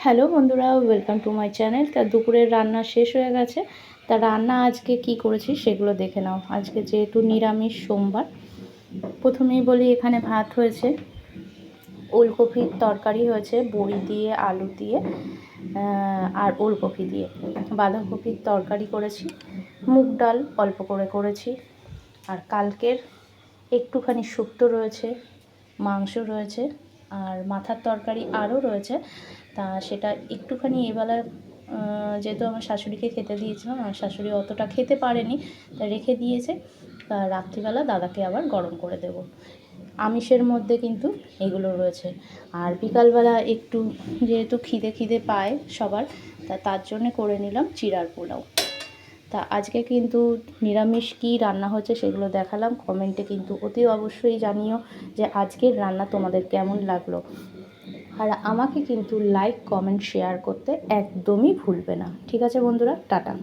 Hello বন্ধুরা, welcome to my channel. তা দুপুরের রান্না শেষ হয়ে গেছে। তা রান্না আজকে কি করেছি সেগুলো দেখে নাও। আজকে যেহেতু নিরামিষ সোমবার, প্রথমেই বলি এখানে ভাত হয়েছে, ওলকপির তরকারি হয়েছে বড়ি দিয়ে, আলু দিয়ে আর ওলকপি দিয়ে, বাঁধাকপির তরকারি করেছি, মুগ ডাল অল্প করে করেছি, আর কালকের একটুখানি শুক্তো রয়েছে, মাংস রয়েছে, আর মাথার তরকারি আরও রয়েছে। তা সেটা একটুখানি এবেলা যেহেতু আমার শাশুড়িকে খেতে দিয়েছিলাম, আমার শাশুড়ি অতটা খেতে পারেনি, তা রেখে দিয়েছে। রাত্রিবেলা দাদাকে আবার গরম করে দেব। আমিষের মধ্যে কিন্তু এগুলো রয়েছে। আর বিকালবেলা একটু যেহেতু খিদে পায় সবার, তার জন্যে করে নিলাম চিড়ার পোলাও। তা আজকে কিন্তু নিরামিষ কী রান্না হচ্ছে সেগুলো দেখালাম। কমেন্টে কিন্তু অতি অবশ্যই জানিও যে আজকের রান্না তোমাদের কেমন লাগলো। আর আমাকে কিন্তু লাইক, কমেন্ট, শেয়ার করতে একদমই ভুলবে না। ঠিক আছে বন্ধুরা, টাটা।